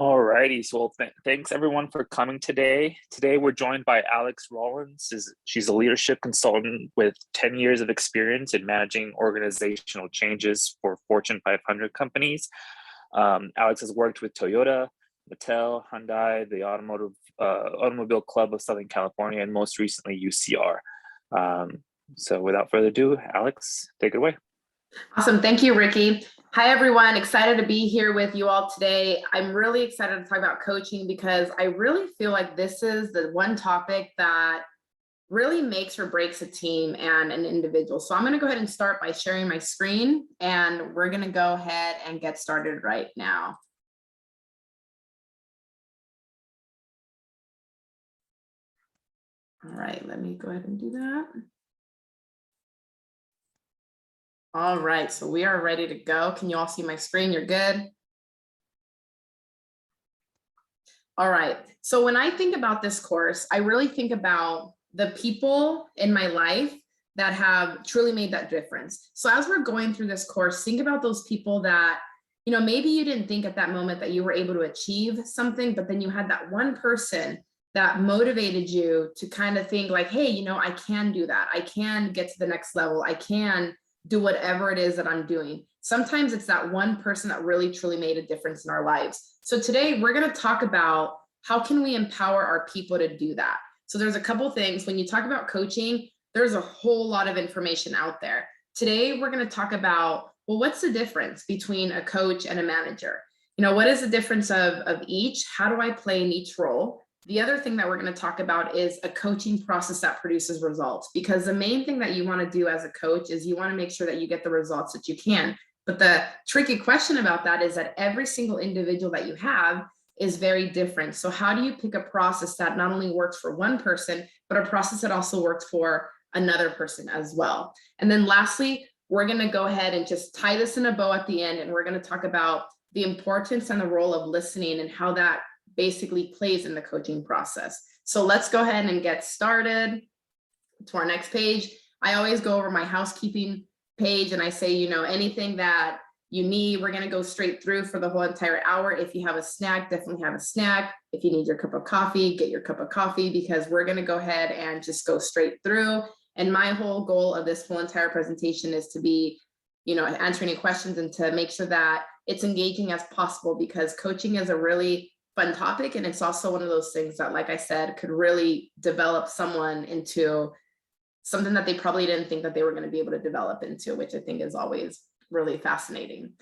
Alrighty, so thanks everyone for coming today. Today we're joined by Alex Rollins. She's a leadership consultant with 10 years of experience in managing organizational changes for Fortune 500 companies. Alex has worked with Toyota, Mattel, Hyundai, the Automobile Club of Southern California, and most recently UCR. So without further ado, Alex, take it away. Awesome. Thank you, Ricky. Hi, everyone. Excited to be here with you all today. I'm really excited to talk about coaching because I really feel like this is the one topic that really makes or breaks a team and an individual. So I'm going to go ahead and start by sharing my screen, and we're going to go ahead and get started right now. All right, let me go ahead and do that. All right, so we are ready to go. Can you all see my screen? You're good? All right, so when I think about this course, I really think about the people in my life that have truly made that difference. So as we're going through this course, think about those people that, you know, maybe you didn't think at that moment that you were able to achieve something, but then you had that one person that motivated you to kind of think like, hey, you know, I can do that. I can get to the next level. I can do whatever it is that I'm doing. Sometimes it's that one person that really truly made a difference in our lives. So today we're going to talk about how can we empower our people to do that. So there's a couple things. When you talk about coaching, there's a whole lot of information out there. Today we're going to talk about, well, what's the difference between a coach and a manager? You know, what is the difference of each? How do I play in each role? The other thing that we're going to talk about is a coaching process that produces results, because the main thing that you want to do as a coach is you want to make sure that you get the results that you can. But the tricky question about that is that every single individual that you have is very different. So how do you pick a process that not only works for one person, but a process that also works for another person as well? And then lastly, we're going to go ahead and just tie this in a bow at the end, and we're going to talk about the importance and the role of listening and how that basically plays in the coaching process. So let's go ahead and get started to our next page. I always go over my housekeeping page and I say, you know, anything that you need, we're going to go straight through for the whole entire hour. If you have a snack, definitely have a snack. If you need your cup of coffee, get your cup of coffee, because we're going to go ahead and just go straight through. And my whole goal of this whole entire presentation is to be, you know, answering any questions and to make sure that it's engaging as possible, because coaching is a really fun topic. And it's also one of those things that, like I said, could really develop someone into something that they probably didn't think that they were going to be able to develop into, which I think is always really fascinating.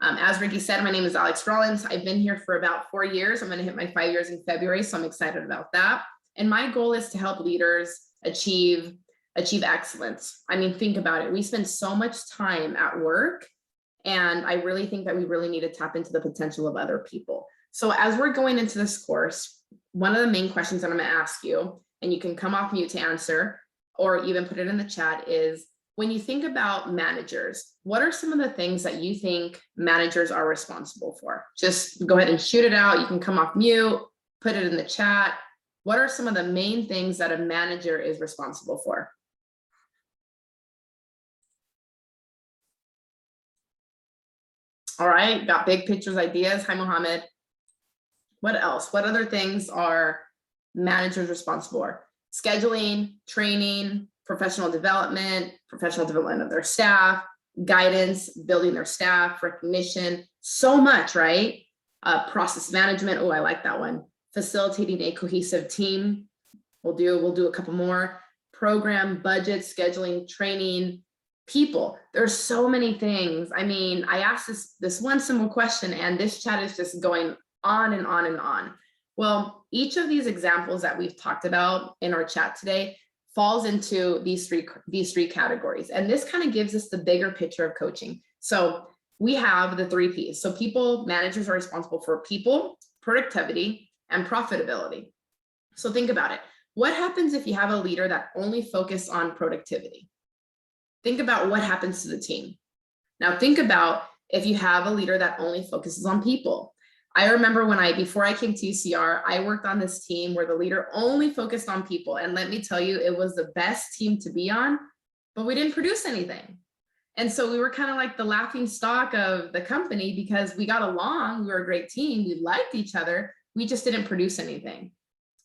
As Ricky said, my name is Alex Rollins. I've been here for about 4 years. I'm going to hit my 5 years in February, so I'm excited about that. And my goal is to help leaders achieve excellence. I mean, think about it. We spend so much time at work, and I really think that we really need to tap into the potential of other people. So as we're going into this course, one of the main questions that I'm going to ask you, and you can come off mute to answer, or even put it in the chat, is when you think about managers, what are some of the things that you think managers are responsible for? Just go ahead and shoot it out. You can come off mute, put it in the chat. What are some of the main things that a manager is responsible for? All right, got big pictures, ideas. Hi, Mohammed. What else? What other things are managers responsible for? Scheduling, training, professional development of their staff, guidance, building their staff, recognition, so much, right? Process management. Oh, I like that one. Facilitating a cohesive team. We'll do a couple more. Program, budget, scheduling, training, people. There's so many things. I mean, I asked this one simple question, and this chat is just going on and on and on. Well, each of these examples that we've talked about in our chat today falls into these three categories. And this kind of gives us the bigger picture of coaching. So we have the 3 Ps. So people, managers are responsible for people, productivity, and profitability. So think about it. What happens if you have a leader that only focuses on productivity? Think about what happens to the team. Now think about if you have a leader that only focuses on people. I remember before I came to UCR, I worked on this team where the leader only focused on people. And let me tell you, it was the best team to be on, but we didn't produce anything. And so we were kind of like the laughing stock of the company because we got along, we were a great team, we liked each other, we just didn't produce anything.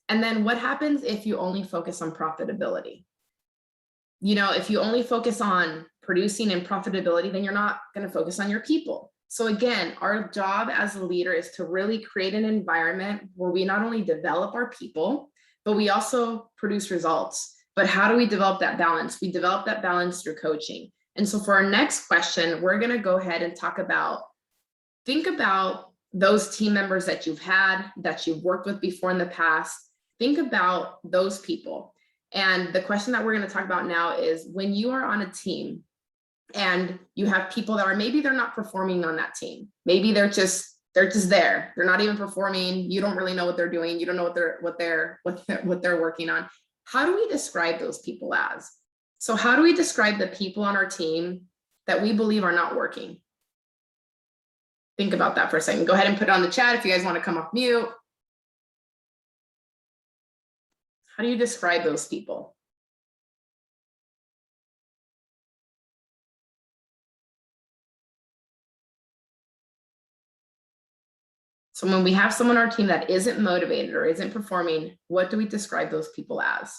And then what happens if you only focus on profitability? If you only focus on producing and profitability, then you're not going to focus on your people. So again, our job as a leader is to really create an environment where we not only develop our people, but we also produce results. But how do we develop that balance? We develop that balance through coaching. And so for our next question, we're going to go ahead and think about those team members that you've had, that you've worked with before in the past. Think about those people. And the question that we're going to talk about now is when you are on a team and you have people that maybe they're not performing on that team. Maybe they're just there. They're not even performing. You don't really know what they're doing. You don't know what they're working on. How do we describe those people as? So how do we describe the people on our team that we believe are not working? Think about that for a second. Go ahead and put it on the chat if you guys want to come off mute. How do you describe those people? So when we have someone on our team that isn't motivated or isn't performing, what do we describe those people as?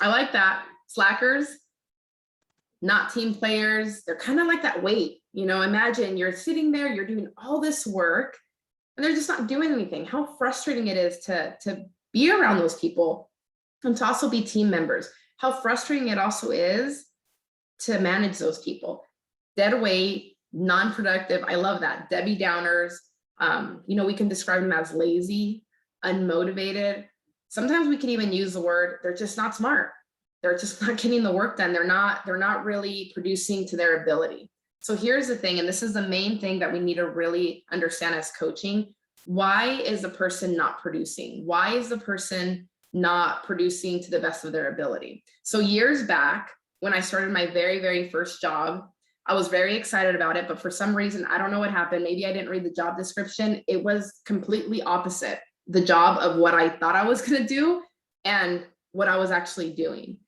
I like that. Slackers, not team players. They're kind of like that weight. Imagine you're sitting there, you're doing all this work, and they're just not doing anything. How frustrating it is to be around those people and to also be team members. How frustrating it also is to manage those people. Dead weight, non-productive. I love that. Debbie Downers. We can describe them as lazy, unmotivated. Sometimes we can even use the word, they're just not smart. They're just not getting the work done. They're not really producing to their ability. So here's the thing, and this is the main thing that we need to really understand as coaching. Why is the person not producing? Why is the person not producing to the best of their ability? So years back, when I started my very, very first job, I was very excited about it, but for some reason, I don't know what happened. Maybe I didn't read the job description. It was completely opposite the job of what I thought I was going to do and what I was actually doing.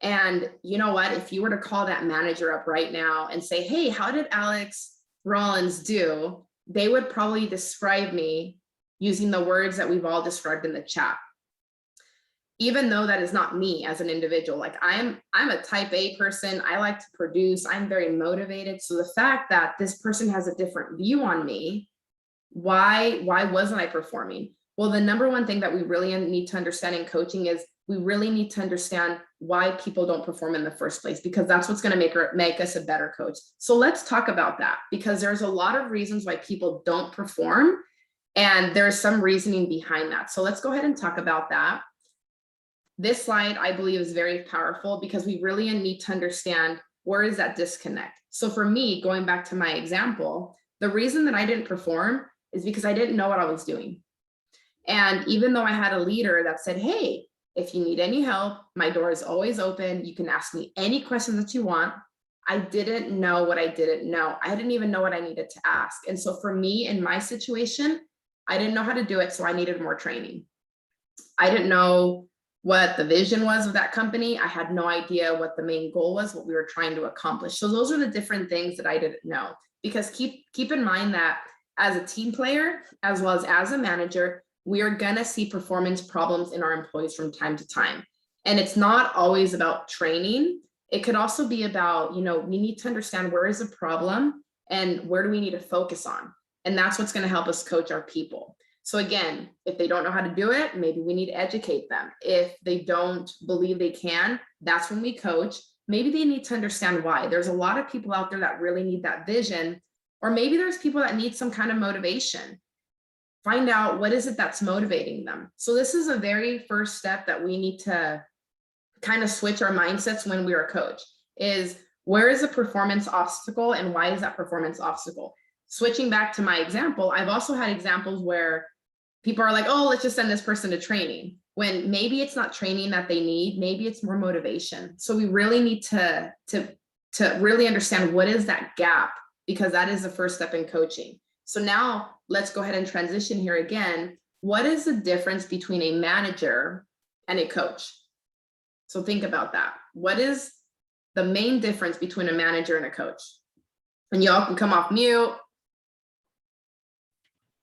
And you know what? If you were to call that manager up right now and say, hey, how did Alex Rollins do? They would probably describe me using the words that we've all described in the chat. Even though that is not me as an individual. Like I'm a type A person. I like to produce. I'm very motivated. So the fact that this person has a different view on me, why wasn't I performing? Well, the number one thing that we really need to understand in coaching is we really need to understand why people don't perform in the first place, because that's what's going to make us a better coach. So let's talk about that, because there's a lot of reasons why people don't perform, and there's some reasoning behind that. So let's go ahead and talk about that. This slide, I believe, is very powerful because we really need to understand where is that disconnect. So for me, going back to my example, the reason that I didn't perform is because I didn't know what I was doing. And even though I had a leader that said, hey, if you need any help, my door is always open. You can ask me any questions that you want. I didn't know what I didn't know. I didn't even know what I needed to ask. And so for me, in my situation, I didn't know how to do it. So I needed more training. I didn't know what the vision was of that company. I had no idea what the main goal was, what we were trying to accomplish. So those are the different things that I didn't know. Because keep in mind that as a team player, as well as a manager, we are going to see performance problems in our employees from time to time. And it's not always about training. It could also be about, we need to understand where is the problem and where do we need to focus on. And that's what's going to help us coach our people. So again, if they don't know how to do it, maybe we need to educate them. If they don't believe they can, that's when we coach. Maybe they need to understand why. There's a lot of people out there that really need that vision, or maybe there's people that need some kind of motivation. Find out what is it that's motivating them. So this is a very first step that we need to kind of switch our mindsets when we are a coach, is where is a performance obstacle and why is that performance obstacle? Switching back to my example, I've also had examples where people are like, oh, let's just send this person to training, when maybe it's not training that they need, maybe it's more motivation. So we really need to really understand what is that gap, because that is the first step in coaching. So now let's go ahead and transition here again. What is the difference between a manager and a coach. So think about that. What is the main difference between a manager and a coach? And y'all can come off mute.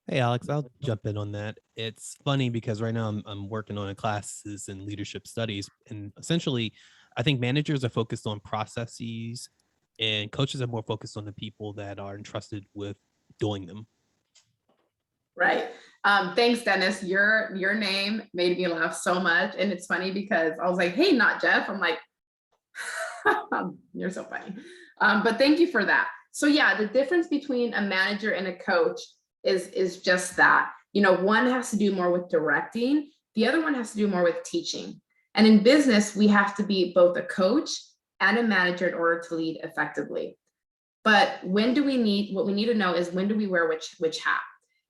Hey, Alex, I'll jump in on that. It's funny because right now I'm working on classes in leadership studies. And essentially, I think managers are focused on processes and coaches are more focused on the people that are entrusted with doing them. Right. Thanks, Dennis. Your name made me laugh so much. And it's funny because I was like, hey, not Jeff. I'm like, you're so funny. But thank you for that. So yeah, the difference between a manager and a coach is just that. You know, one has to do more with directing, the other one has to do more with teaching. And in business, we have to be both a coach and a manager in order to lead effectively. But when do we need, what we need to know is when do we wear which hat?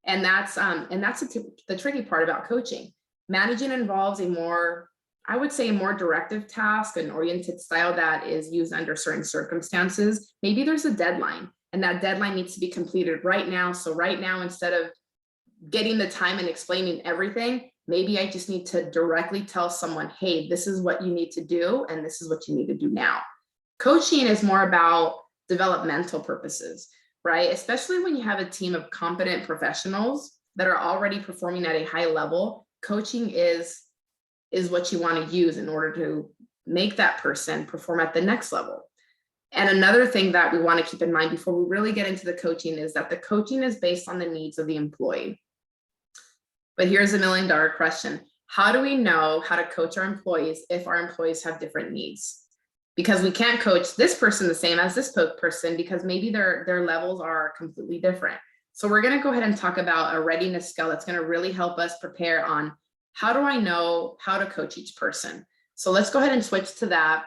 And that's the tricky part about coaching. Managing involves a more, I would say, a more directive task, an oriented style that is used under certain circumstances. Maybe there's a deadline and that deadline needs to be completed right now. So right now, instead of getting the time and explaining everything, maybe I just need to directly tell someone, hey, this is what you need to do and this is what you need to do now. Coaching is more about developmental purposes, right? Especially when you have a team of competent professionals that are already performing at a high level. Coaching is what you want to use in order to make that person perform at the next level. And another thing that we want to keep in mind before we really get into the coaching is that the coaching is based on the needs of the employee. But here's $1 million question. How do we know how to coach our employees if our employees have different needs? Because we can't coach this person the same as this person because maybe their levels are completely different. So we're going to go ahead and talk about a readiness scale that's going to really help us prepare on how do I know how to coach each person. So let's go ahead and switch to that,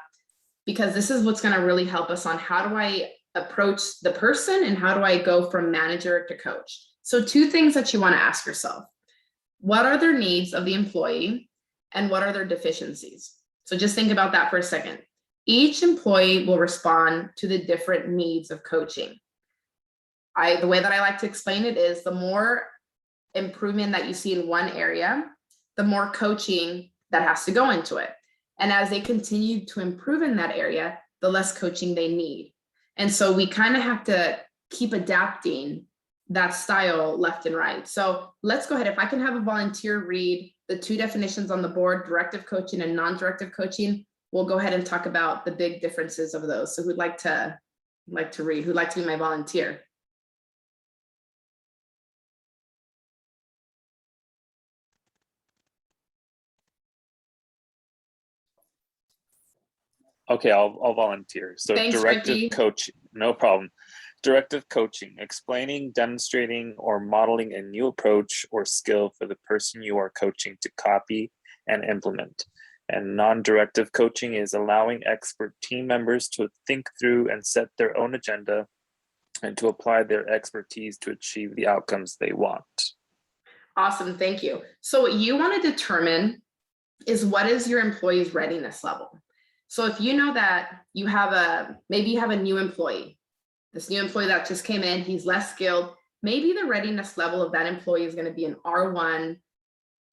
because this is what's going to really help us on how do I approach the person and how do I go from manager to coach. So 2 things that you want to ask yourself. What are their needs of the employee and what are their deficiencies? So just think about that for a second. Each employee will respond to the different needs of coaching. The way that I like to explain it is the more improvement that you see in one area, the more coaching that has to go into it. And as they continue to improve in that area, the less coaching they need. And so we kind of have to keep adapting that style left and right. So let's go ahead. If I can have a volunteer read the 2 definitions on the board, directive coaching and non-directive coaching, we'll go ahead and talk about the big differences of those. So who'd like to read? Who'd like to be my volunteer? Okay, I'll volunteer. So Thanks, directive Ricky. coaching, no problem. Directive coaching, explaining, demonstrating, or modeling a new approach or skill for the person you are coaching to copy and implement. And non-directive coaching is allowing expert team members to think through and set their own agenda and to apply their expertise to achieve the outcomes they want. Awesome, thank you. So what you want to determine is what is your employee's readiness level. So if you know that you have maybe you have a new employee, this new employee that just came in, he's less skilled, maybe the readiness level of that employee is going to be an R1,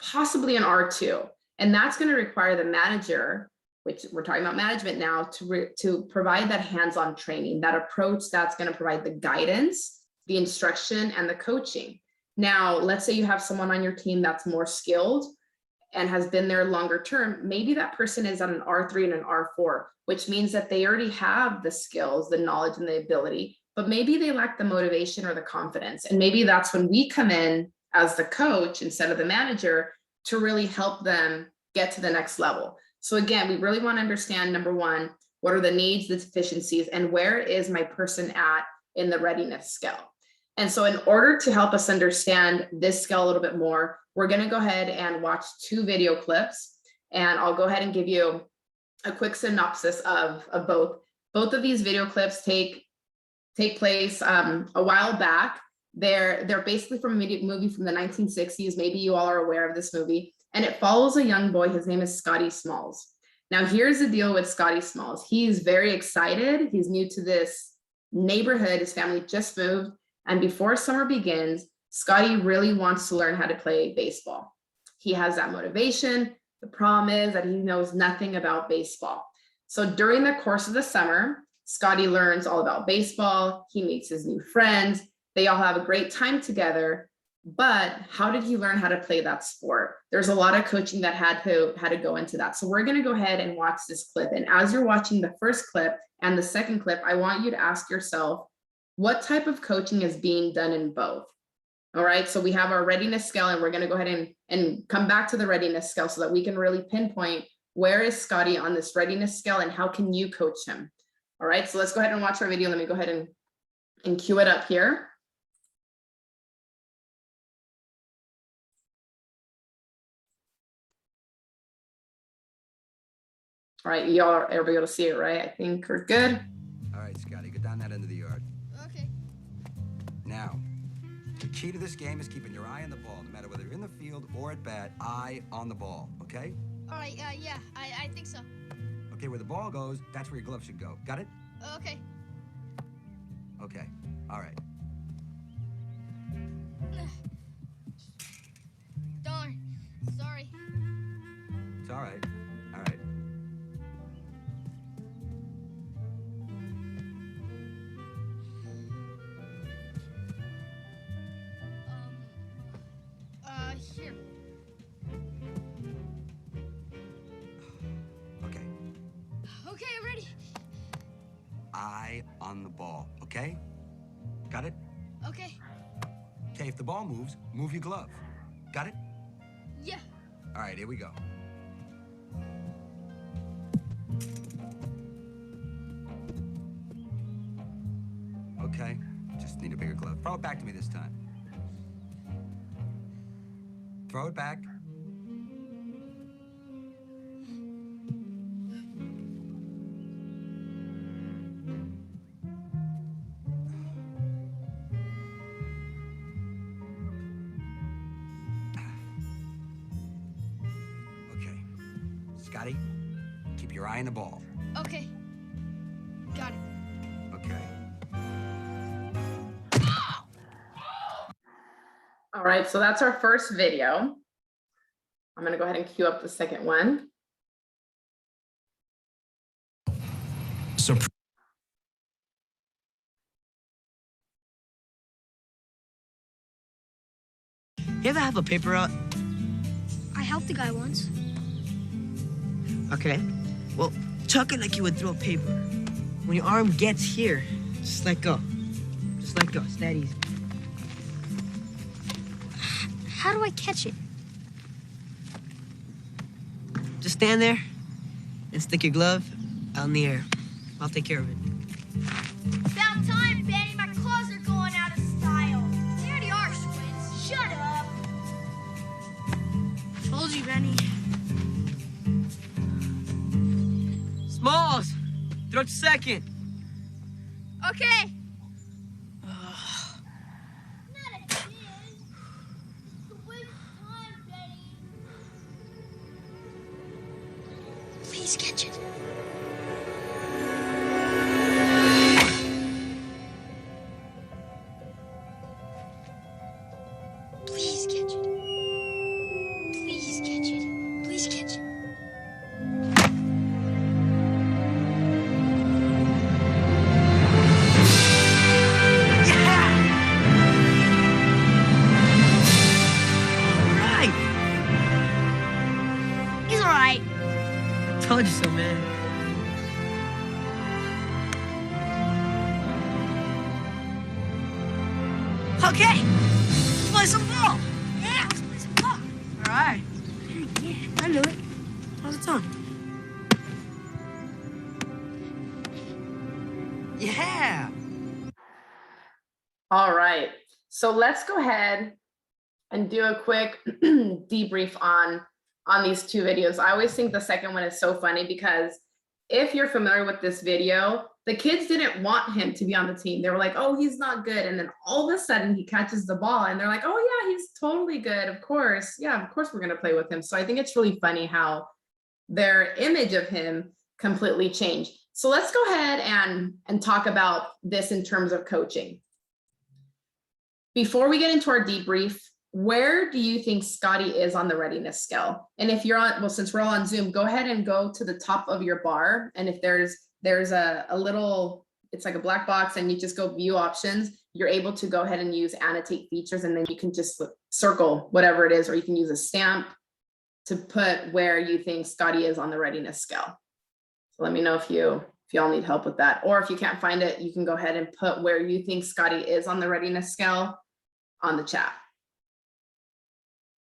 possibly an R2. And that's going to require the manager, which we're talking about management now, to provide that hands-on training, that approach that's going to provide the guidance, the instruction, and the coaching. Now, let's say you have someone on your team that's more skilled and has been there longer term. Maybe that person is at an R3 and an R4, which means that they already have the skills, the knowledge, and the ability, but maybe they lack the motivation or the confidence. And maybe that's when we come in as the coach instead of the manager to really help them get to the next level. So again, we really want to understand, number 1, what are the needs, the deficiencies, and where is my person at in the readiness scale? And so in order to help us understand this scale a little bit more, we're going to go ahead and watch 2 video clips, and I'll go ahead and give you a quick synopsis of both. Both of these video clips take place a while back. They're basically from a movie from the 1960s. Maybe you all are aware of this movie, and it follows a young boy. His name is Scotty Smalls. Now, here's the deal with Scotty Smalls. He's very excited. He's new to this neighborhood. His family just moved, and before summer begins, Scotty really wants to learn how to play baseball. He has that motivation, The problem is that he knows nothing about baseball. So during the course of the summer, Scotty learns all about baseball. He meets his new friends. They all have a great time together. But how did he learn how to play that sport? There's a lot of coaching that had to go into that. So we're going to go ahead and watch this clip. And as you're watching the first clip and the second clip, I want you to ask yourself, what type of coaching is being done in both? All right, so we have our readiness scale, and we're going to go ahead and come back to the readiness scale so that we can really pinpoint where is Scotty on this readiness scale and how can you coach him? All right, so let's go ahead and watch our video. Let me go ahead and cue it up here. All right, y'all are able to see it, right? I think we're good. All right, Scotty, get down that end of the yard. Okay. Now, the key to this game is keeping your eye on the ball, no matter whether you're in the field or at bat, eye on the ball, okay? All right, yeah, I think so. Okay, where the ball goes, that's where your glove should go. Got it? Okay. Okay, all right. Darn, sorry. It's all right, all right. Here. Okay, Okay, I'm ready. eye on the ball, okay? Got it? Okay, Okay, if the ball moves, move your glove. Got it? yeah. All right, here we go. Okay, just need a bigger glove. Throw it back to me this time. Throw it back. Okay, Scotty, keep your eye on the ball. Okay. Got it. Okay. All right, so that's our first video. I'm going to go ahead and cue up the second one. So You ever have a paper out? I helped a guy once. Okay. Well, chuck it like you would throw a paper. When your arm gets here, just let go. Just let go. It's that easy. How do I catch it? Just stand there and stick your glove out in the air. I'll take care of it. About time, Benny. My claws are going out of style. They already are, Swins. Shut up. Told you, Benny. Smalls! Throw it to second. Okay. Please catch it. Please catch it. Please catch it. Please catch it. All right. He's all right. Told you so, man. Okay. Let's play some ball. Yeah, let's play some ball. All right. Yeah, I knew it. How's it sound? Yeah. All right, so let's go ahead and do a quick debrief on these two videos. I always think the second one is so funny because if you're familiar with this video, the kids didn't want him to be on the team. They were like, oh, he's not good. And then all of a sudden he catches the ball and they're like, oh yeah, he's totally good. Of course. Yeah, of course we're going to play with him. So I think it's really funny how their image of him completely changed. So let's go ahead and talk about this in terms of coaching. Before we get into our debrief, where do you think Scotty is on the readiness scale? And if you're on, well, since we're all on Zoom, go ahead and go to the top of your bar. And if there's a little, it's like a black box, and you just go view options, you're able to go ahead and use annotate features, and then you can just circle whatever it is, or you can use a stamp to put where you think Scotty is on the readiness scale. So let me know if y'all need help with that. Or if you can't find it, you can go ahead and put where you think Scotty is on the readiness scale on the chat.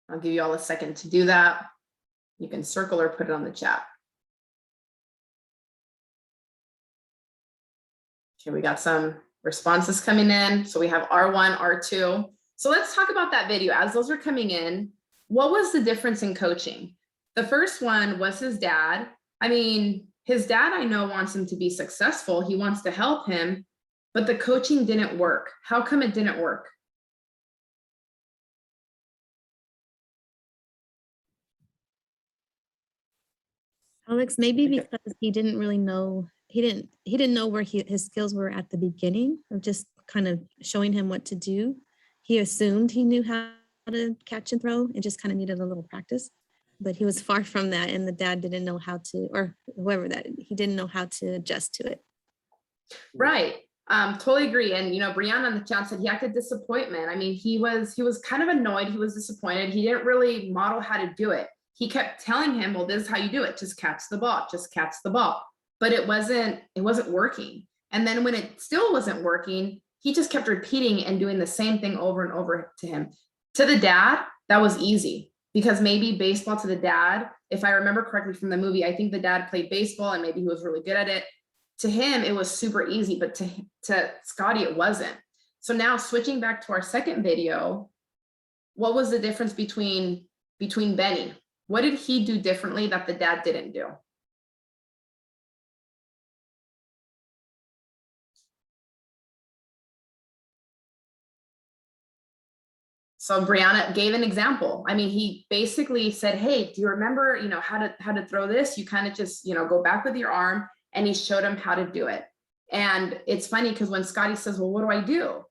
I'll give you all a second to do that. You can circle or put it on the chat. Okay, we got some responses coming in. So we have R1, R2. So let's talk about that video. As those are coming in, what was the difference in coaching? The first one was his dad. I mean, his dad, I know, wants him to be successful. He wants to help him, but the coaching didn't work. How come it didn't work? Alex, maybe because he didn't really know, he didn't know where his skills were at the beginning of just kind of showing him what to do. He assumed he knew how to catch and throw and just kind of needed a little practice, but he was far from that. And the dad didn't know how to, or whoever that, he didn't know how to adjust to it. Right. Totally agree. And, you know, Brianna in the chat said he acted disappointment. I mean, he was kind of annoyed. He was disappointed. He didn't really model how to do it. He kept telling him, well, this is how you do it. Just catch the ball, just catch the ball. But it wasn't working. And then when it still wasn't working, he just kept repeating and doing the same thing over and over to him. To the dad, that was easy, because maybe baseball to the dad, if I remember correctly from the movie, I think the dad played baseball and maybe he was really good at it. To him, it was super easy, but to Scotty, it wasn't. So now switching back to our second video, what was the difference between Benny? What did he do differently that the dad didn't do? So Brianna gave an example. I mean, he basically said, hey, do you remember, you know, how to throw this? You kind of just, you know, go back with your arm, and he showed him how to do it. And it's funny because when Scotty says, well, what do I do?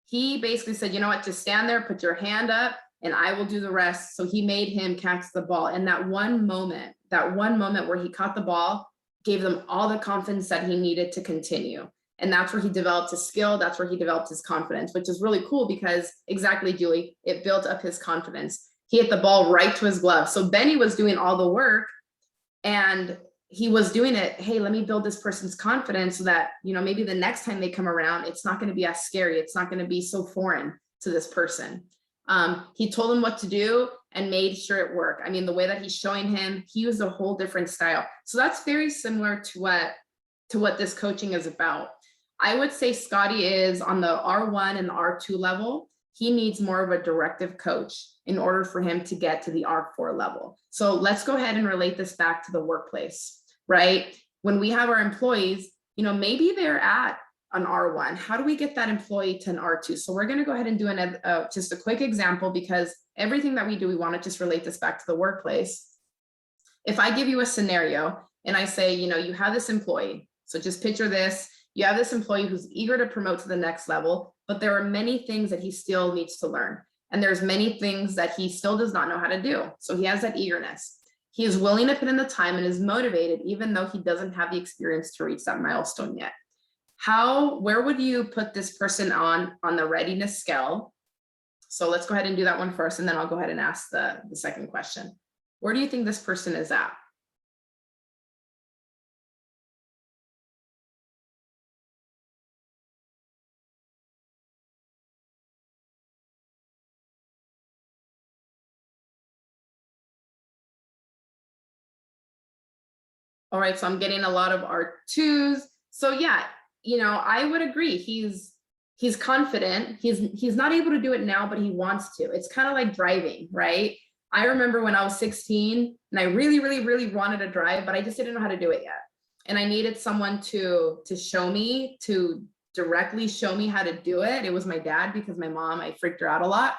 He basically said, you know what, just stand there, put your hand up, and I will do the rest. So he made him catch the ball. And that one moment where he caught the ball gave them all the confidence that he needed to continue. And that's where he developed his skill. That's where he developed his confidence, which is really cool because exactly, Julie, it built up his confidence. He hit the ball right to his glove. So Benny was doing all the work, and he was doing it. Hey, let me build this person's confidence so that, you know, maybe the next time they come around, it's not going to be as scary. It's not going to be so foreign to this person. He told him what to do and made sure it worked. I mean, the way that he's showing him, he used a whole different style. So that's very similar to what this coaching is about. I would say Scotty is on the R1 and the R2 level. He needs more of a directive coach in order for him to get to the R4 level. So let's go ahead and relate this back to the workplace, right? When we have our employees, you know, maybe they're at an R1. How do we get that employee to an R2? So we're going to go ahead and do just a quick example, because everything that we do, we want to just relate this back to the workplace. If I give you a scenario and I say, you know, you have this employee. So just picture this. You have this employee who's eager to promote to the next level, but there are many things that he still needs to learn. And there's many things that he still does not know how to do. So he has that eagerness. He is willing to put in the time and is motivated, even though he doesn't have the experience to reach that milestone yet. Where would you put this person on the readiness scale? So let's go ahead and do that one first, and then I'll go ahead and ask the second question. Where do you think this person is at? All right, so I'm getting a lot of R2s. So yeah, you know, I would agree. He's confident. He's not able to do it now, but he wants to. It's kind of like driving, right? I remember when I was 16 and I really, really, really wanted to drive, but I just didn't know how to do it yet. And I needed someone to show me, to directly show me how to do it. It was my dad, because my mom, I freaked her out a lot.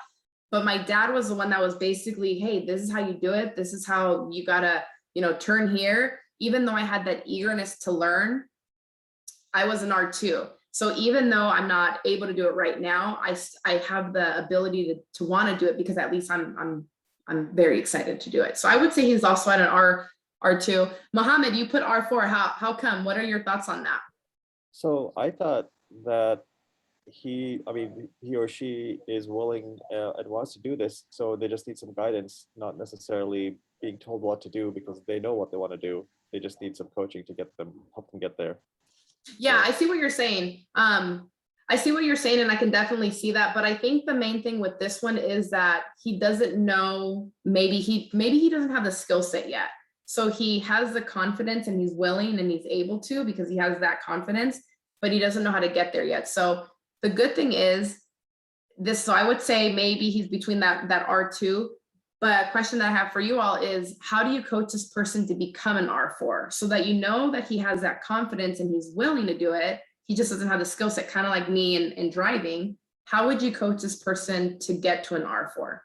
But my dad was the one that was basically, hey, this is how you do it. This is how you gotta, you know, turn here. Even though I had that eagerness to learn, I was an R2. So even though I'm not able to do it right now, I have the ability to want to do it because at least I'm very excited to do it. So I would say he's also at an R2. Mohammed, you put R4. How come? What are your thoughts on that? So I thought that he or she is willing and wants to do this. So they just need some guidance, not necessarily being told what to do because they know what they want to do. They just need some coaching to help them get there. Yeah, I see what you're saying. I see what you're saying, and I can definitely see that. But I think the main thing with this one is that he doesn't know, maybe he doesn't have the skill set yet. So he has the confidence and he's willing and he's able to because he has that confidence, but he doesn't know how to get there yet. So the good thing is this, so I would say maybe he's between that R2. But a question that I have for you all is, how do you coach this person to become an R4 so that you know that he has that confidence and he's willing to do it? He just doesn't have the skill set, kind of like me in driving. How would you coach this person to get to an R4?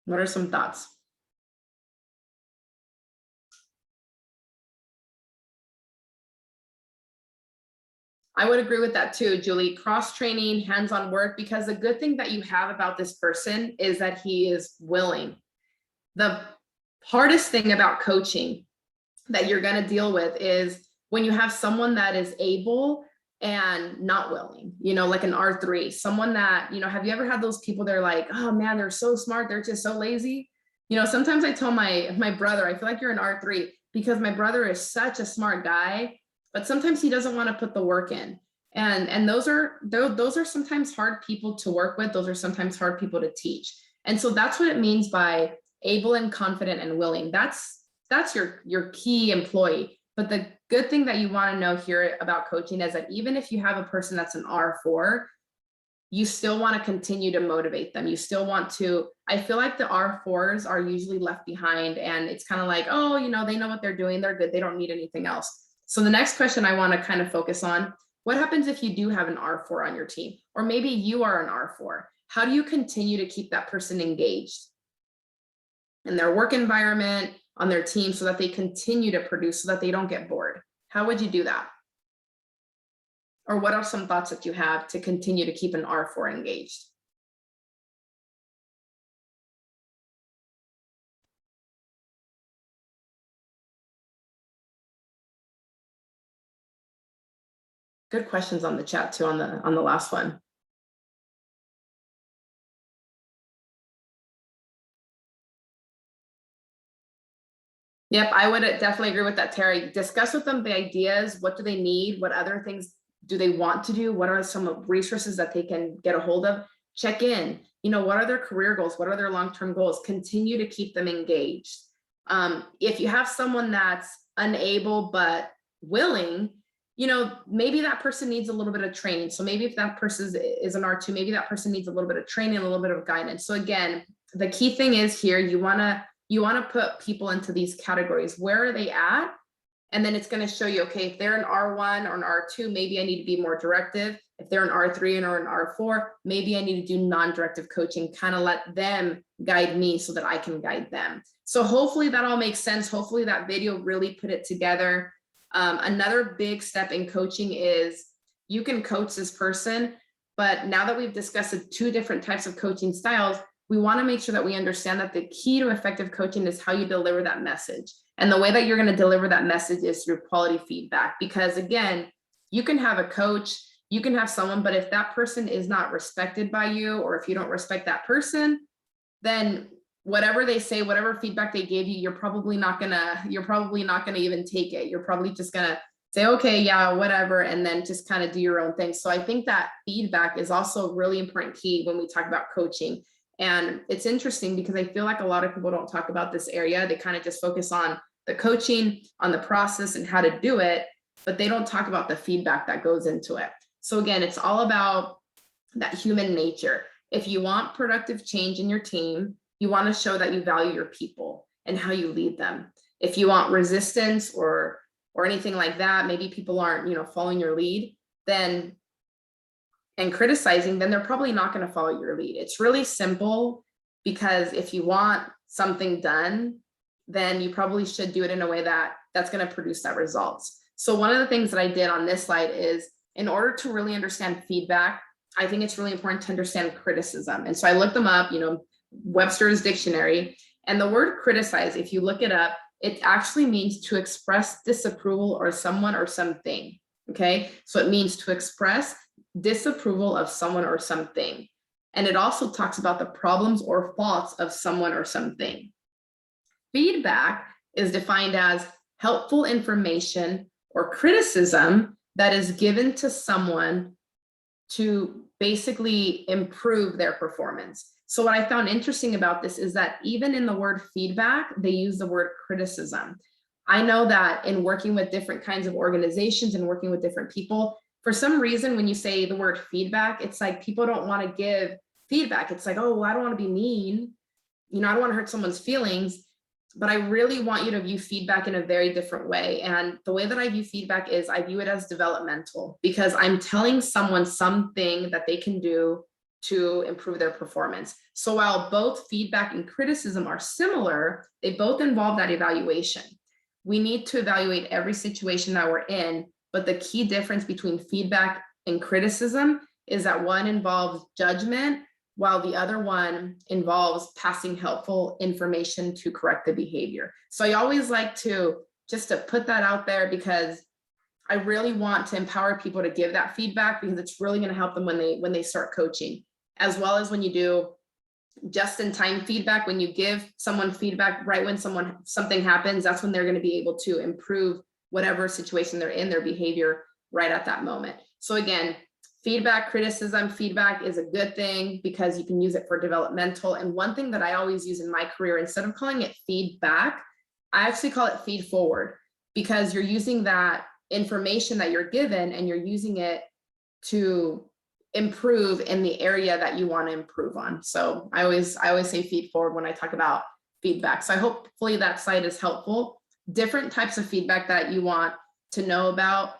What are some thoughts? I would agree with that too, Julie. Cross-training, hands-on work, because the good thing that you have about this person is that he is willing. The hardest thing about coaching that you're going to deal with is when you have someone that is able and not willing, like an R3, someone that, have you ever had those people that are like, oh man, they're so smart, they're just so lazy? Sometimes I tell my brother, I feel like you're an R3 because my brother is such a smart guy, but sometimes he doesn't want to put the work in. And those are sometimes hard people to work with. Those are sometimes hard people to teach. And so that's what it means by able and confident and willing. That's your key employee. But the good thing that you want to know here about coaching is that even if you have a person that's an R4, you still want to continue to motivate them. You still want to, I feel like the R4s are usually left behind and it's kind of like, oh, they know what they're doing. They're good. They don't need anything else. So the next question I want to kind of focus on, what happens if you do have an R4 on your team? Or maybe you are an R4. How do you continue to keep that person engaged in their work environment, on their team, so that they continue to produce, so that they don't get bored? How would you do that? Or what are some thoughts that you have to continue to keep an R4 engaged? Good questions on the chat too, on the last one. Yep, I would definitely agree with that, Terry. Discuss with them the ideas. What do they need? What other things do they want to do? What are some resources that they can get a hold of? Check in. What are their career goals? What are their long-term goals? Continue to keep them engaged. If you have someone that's unable but willing, maybe that person needs a little bit of training. So maybe if that person is an R2, maybe that person needs a little bit of training, a little bit of guidance. So again, the key thing is here, you want to put people into these categories. Where are they at? And then it's going to show you, okay, if they're an R1 or an R2, maybe I need to be more directive. If they're an R3 or an R4, maybe I need to do non-directive coaching, kind of let them guide me so that I can guide them. So hopefully that all makes sense. Hopefully that video really put it together. Another big step in coaching is you can coach this person, but now that we've discussed the two different types of coaching styles, we want to make sure that we understand that the key to effective coaching is how you deliver that message. And the way that you're going to deliver that message is through quality feedback. Because again, you can have a coach, you can have someone, but if that person is not respected by you, or if you don't respect that person, then whatever they say, whatever feedback they gave you, you're probably not gonna even take it. You're probably just gonna say, okay, yeah, whatever, and then just kind of do your own thing. So I think that feedback is also a really important key when we talk about coaching. And it's interesting because I feel like a lot of people don't talk about this area. They kind of just focus on the coaching, on the process and how to do it, but they don't talk about the feedback that goes into it. So again, it's all about that human nature. If you want productive change in your team, you want to show that you value your people and how you lead them. If you want resistance or anything like that, maybe people aren't, following your lead, then and criticizing, then they're probably not going to follow your lead. It's really simple, because if you want something done, then you probably should do it in a way that's going to produce that results. So one of the things that I did on this slide is, in order to really understand feedback, I think it's really important to understand criticism. And so I looked them up, Webster's dictionary, and the word criticize, if you look it up, it actually means to express disapproval or someone or something. Okay, so it means to express disapproval of someone or something. And it also talks about the problems or faults of someone or something. Feedback is defined as helpful information or criticism that is given to someone to basically improve their performance. So what I found interesting about this is that even in the word feedback, they use the word criticism. I know that in working with different kinds of organizations and working with different people, for some reason, when you say the word feedback, it's like people don't want to give feedback. It's like, oh, well, I don't want to be mean. I don't want to hurt someone's feelings, but I really want you to view feedback in a very different way. And the way that I view feedback is I view it as developmental, because I'm telling someone something that they can do to improve their performance. So while both feedback and criticism are similar, they both involve that evaluation. We need to evaluate every situation that we're in, but the key difference between feedback and criticism is that one involves judgment, while the other one involves passing helpful information to correct the behavior. So I always like to put that out there, because I really want to empower people to give that feedback, because it's really going to help them when they start coaching, as well as when you do just-in-time feedback. When you give someone feedback right when something happens, that's when they're going to be able to improve whatever situation they're in, their behavior right at that moment. So again, feedback, criticism, feedback is a good thing because you can use it for developmental. And one thing that I always use in my career, instead of calling it feedback, I actually call it feed forward, because you're using that information that you're given and you're using it to improve in the area that you want to improve on. So I always say feed forward when I talk about feedback. So I hopefully that slide is helpful. Different types of feedback that you want to know about.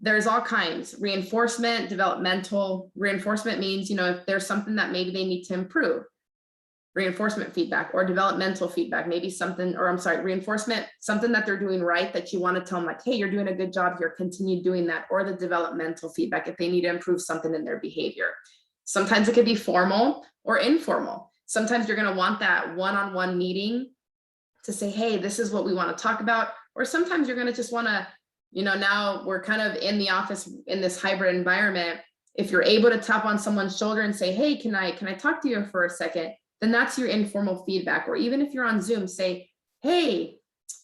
There's all kinds: reinforcement, developmental. Reinforcement means, if there's something that maybe they need to improve, reinforcement feedback, or developmental feedback, reinforcement, something that they're doing right that you want to tell them, like, hey, you're doing a good job here, continue doing that. Or the developmental feedback, if they need to improve something in their behavior. Sometimes it could be formal or informal. Sometimes you're going to want that one-on-one meeting to say, hey, this is what we want to talk about. Or sometimes you're going to just want to, now we're kind of in the office in this hybrid environment. If you're able to tap on someone's shoulder and say, hey, can I talk to you for a second? Then that's your informal feedback. Or even if you're on Zoom, say, hey,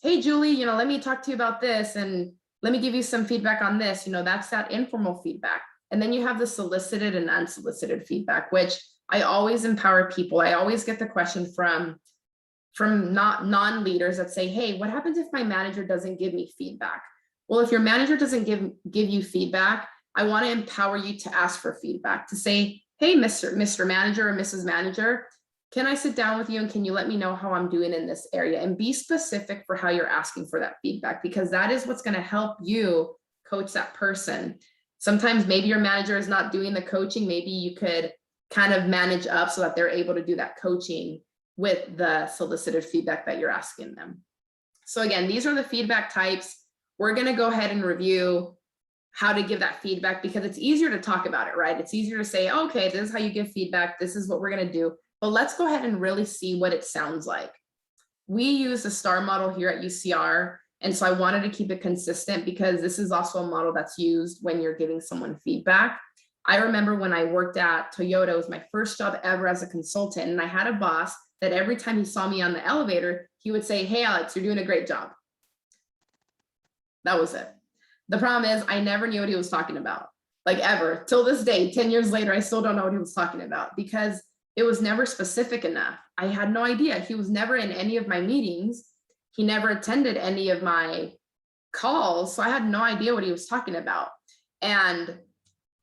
Julie, let me talk to you about this, and let me give you some feedback on this. That's that informal feedback. And then you have the solicited and unsolicited feedback, which I always empower people. I always get the question from non-leaders that say, hey, what happens if my manager doesn't give me feedback? Well, if your manager doesn't give you feedback, I want to empower you to ask for feedback, to say, hey, Mr. Manager or Mrs. Manager, can I sit down with you and can you let me know how I'm doing in this area? And be specific for how you're asking for that feedback, because that is what's going to help you coach that person. Sometimes maybe your manager is not doing the coaching. Maybe you could kind of manage up so that they're able to do that coaching with the solicited feedback that you're asking them. So again, these are the feedback types. We're going to go ahead and review how to give that feedback, because it's easier to talk about it, right? It's easier to say, okay, this is how you give feedback. This is what we're going to do. But let's go ahead and really see what it sounds like. We use the STAR model here at UCR. And so I wanted to keep it consistent, because this is also a model that's used when you're giving someone feedback. I remember when I worked at Toyota, it was my first job ever as a consultant. And I had a boss that every time he saw me on the elevator, he would say, hey, Alex, you're doing a great job. That was it. The problem is I never knew what he was talking about, like ever. Till this day, 10 years later, I still don't know what he was talking about, because it was never specific enough. I had no idea. He was never in any of my meetings. He never attended any of my calls. So I had no idea what he was talking about. And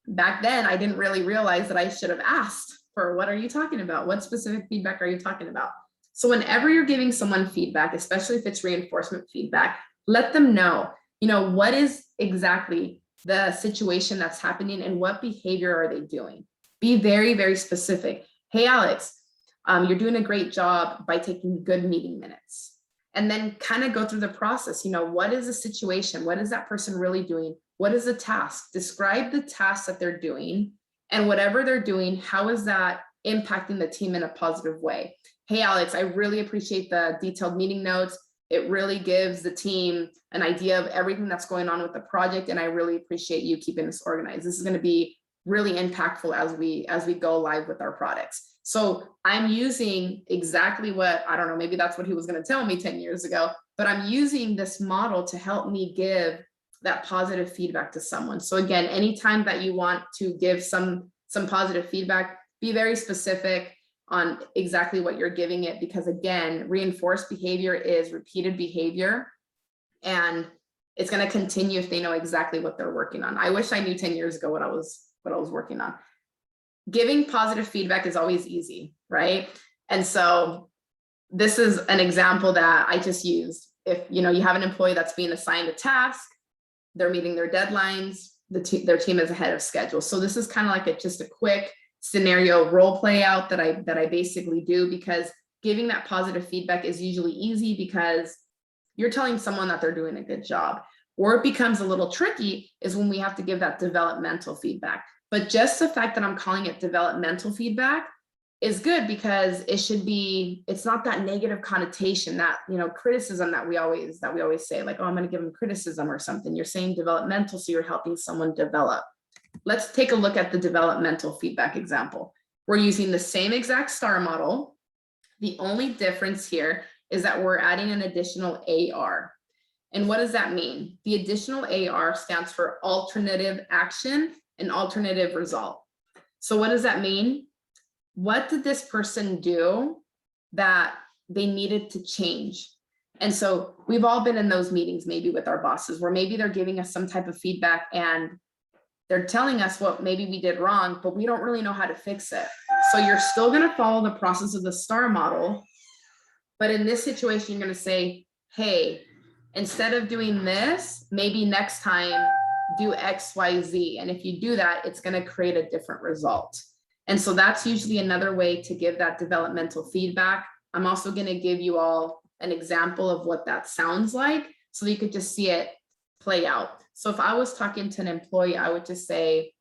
back then, I didn't really realize that I should have asked for, what are you talking about? What specific feedback are you talking about? So whenever you're giving someone feedback, especially if it's reinforcement feedback, let them know, what is exactly the situation that's happening and what behavior are they doing? Be very, very specific. Hey, Alex, you're doing a great job by taking good meeting minutes. and then kind of go through the process. What is the situation? What is that person really doing? What is the task? Describe the task that they're doing, and whatever they're doing, how is that impacting the team in a positive way? Hey, Alex, I really appreciate the detailed meeting notes. It really gives the team an idea of everything that's going on with the project, and I really appreciate you keeping this organized. This is going to be really impactful as we go live with our products. So I'm using exactly what, I don't know, maybe that's what he was going to tell me 10 years ago, but I'm using this model to help me give that positive feedback to someone. So again, anytime that you want to give some positive feedback, be very specific on exactly what you're giving it, because again, reinforced behavior is repeated behavior, and it's going to continue if they know exactly what they're working on. I wish I knew 10 years ago what I was working on. Giving positive feedback is always easy, right? And so this is an example that I just used. If you have an employee that's being assigned a task, they're meeting their deadlines, their team is ahead of schedule. So this is kind of like just a quick scenario role play out that I basically do, because giving that positive feedback is usually easy because you're telling someone that they're doing a good job. Where it becomes a little tricky is when we have to give that developmental feedback. But just the fact that I'm calling it developmental feedback is good, because it's not that negative connotation, that criticism that we always say, like, oh, I'm going to give them criticism or something. You're saying developmental, so you're helping someone develop. Let's take a look at the developmental feedback example. We're using the same exact STAR model. The only difference here is that we're adding an additional AR. And what does that mean? The additional AR stands for alternative action and alternative result. So what does that mean? What did this person do that they needed to change? And so we've all been in those meetings, maybe with our bosses, where maybe they're giving us some type of feedback and they're telling us what maybe we did wrong, but we don't really know how to fix it. So you're still going to follow the process of the STAR model. But in this situation, you're going to say, hey, instead of doing this, maybe next time do X, Y, Z. And if you do that, it's going to create a different result. And so that's usually another way to give that developmental feedback. I'm also going to give you all an example of what that sounds like, so you could just see it play out. So if I was talking to an employee, I would just say,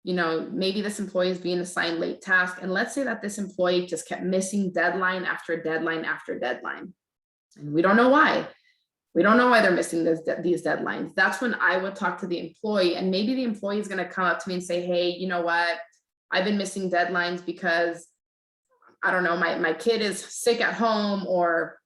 maybe this employee is being assigned late task. And let's say that this employee just kept missing deadline after deadline after deadline. And we don't know why. We don't know why they're missing these deadlines. That's when I would talk to the employee, and maybe the employee is going to come up to me and say, hey, you know what? I've been missing deadlines because, I don't know, my kid is sick at home, or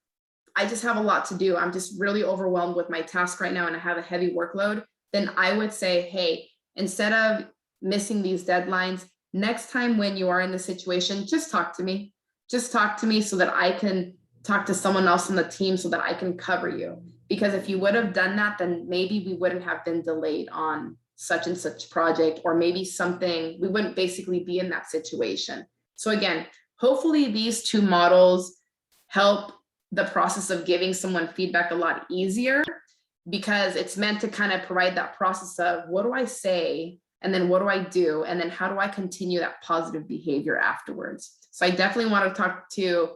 I just have a lot to do. I'm just really overwhelmed with my task right now and I have a heavy workload. Then I would say, hey, instead of missing these deadlines, next time when you are in the situation, just talk to me. Just talk to me so that I can talk to someone else on the team so that I can cover you. Because if you would have done that, then maybe we wouldn't have been delayed on such and such project, or maybe we wouldn't basically be in that situation. So again, hopefully these two models help the process of giving someone feedback a lot easier, because it's meant to kind of provide that process of what do I say, and then what do I do, and then how do I continue that positive behavior afterwards. So I definitely want to talk to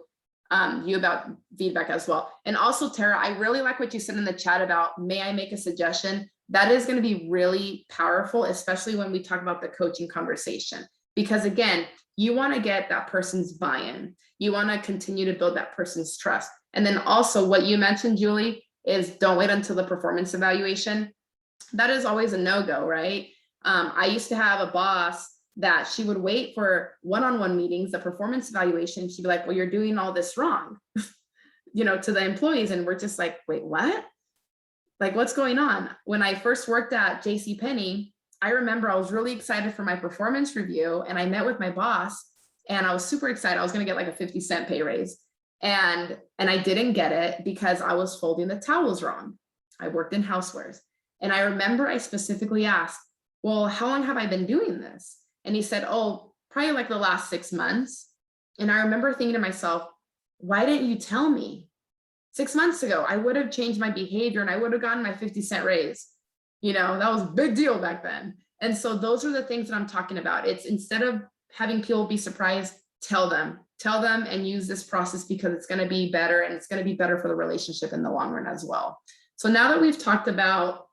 you about feedback as well. And also, Tara, I really like what you said in the chat about, may I make a suggestion? That is going to be really powerful, especially when we talk about the coaching conversation, because again, you want to get that person's buy-in. You want to continue to build that person's trust. And then also what you mentioned, Julie, is don't wait until the performance evaluation. That is always a no-go, right? I used to have a boss that she would wait for one-on-one meetings, the performance evaluation. She'd be like, well, you're doing all this wrong, to the employees. And we're just like, wait, what? Like, what's going on? When I first worked at JCPenney, I remember I was really excited for my performance review, and I met with my boss and I was super excited. I was going to get like a 50-cent pay raise. And I didn't get it because I was folding the towels wrong. I worked in housewares. And I remember I specifically asked, well, how long have I been doing this? And he said, oh, probably like the last 6 months. And I remember thinking to myself, why didn't you tell me? 6 months ago, I would have changed my behavior and I would have gotten my 50-cent raise. That was a big deal back then. And so those are the things that I'm talking about. It's instead of having people be surprised, tell them, tell them and use this process because it's going to be better, and it's going to be better for the relationship in the long run as well. So now that we've talked about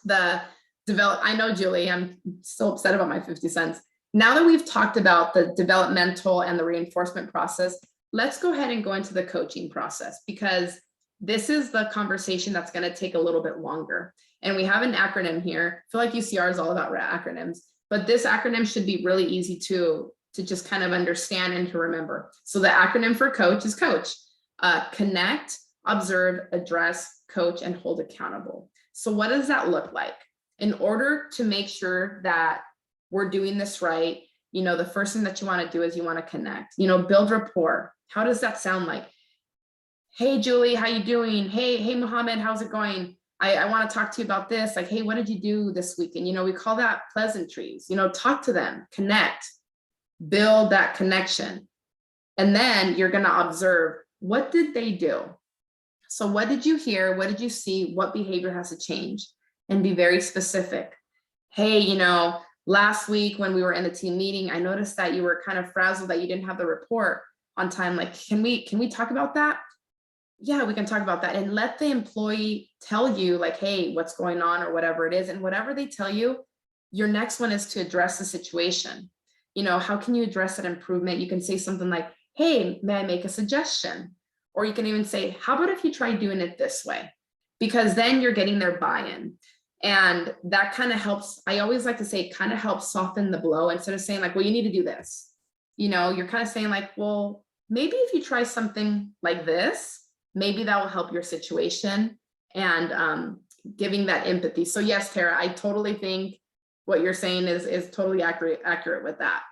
I know, Julie, I'm still upset about my 50 cents. Now that we've talked about the developmental and the reinforcement process, let's go ahead and go into the coaching process, because this is the conversation that's going to take a little bit longer. And we have an acronym here. I feel like UCR is all about acronyms, but this acronym should be really easy to just kind of understand and to remember. So the acronym for coach is COACH. Connect, observe, address, coach, and hold accountable. So what does that look like? In order to make sure that we're doing this right, the first thing that you want to do is you want to connect, build rapport. How does that sound like? Hey, Julie, how you doing? Hey, Mohammed, how's it going? I want to talk to you about this. Like, hey, what did you do this week? And, we call that pleasantries, talk to them, connect, build that connection. And then you're going to observe, what did they do? So what did you hear? What did you see? What behavior has to change? And be very specific. Hey, last week when we were in the team meeting, I noticed that you were kind of frazzled that you didn't have the report on time. Like, can we talk about that? Yeah, we can talk about that. And let the employee tell you, like, hey, what's going on, or whatever it is. And whatever they tell you, your next one is to address the situation. How can you address that improvement? You can say something like, hey, may I make a suggestion? Or you can even say, how about if you try doing it this way? Because then you're getting their buy-in. And that kind of helps. I always like to say, it kind of helps soften the blow. Instead of saying like, well, you need to do this, you're kind of saying like, well, maybe if you try something like this, maybe that will help your situation, and giving that empathy. So yes, Tara, I totally think what you're saying is totally accurate with that.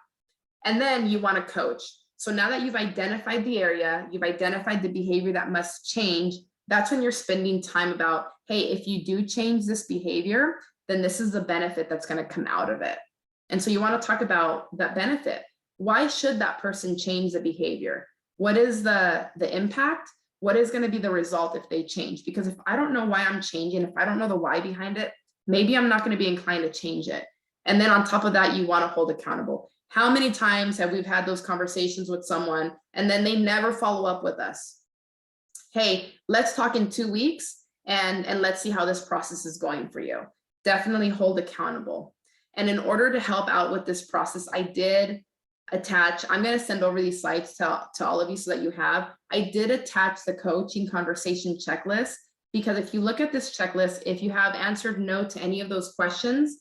And then you want to coach. So now that you've identified the area, you've identified the behavior that must change, that's when you're spending time about, hey, if you do change this behavior, then this is the benefit that's going to come out of it. And so you want to talk about that benefit. Why should that person change the behavior? What is the impact? What is going to be the result if they change? Because if I don't know why I'm changing, if I don't know the why behind it, maybe I'm not going to be inclined to change it. And then on top of that, you want to hold accountable. How many times have we had those conversations with someone and then they never follow up with us? Hey, let's talk in 2 weeks and let's see how this process is going for you. Definitely hold accountable. And in order to help out with this process, I did attach, I'm going to send over these slides to all of you so that you have, I did attach the coaching conversation checklist, because if you look at this checklist, if you have answered no to any of those questions,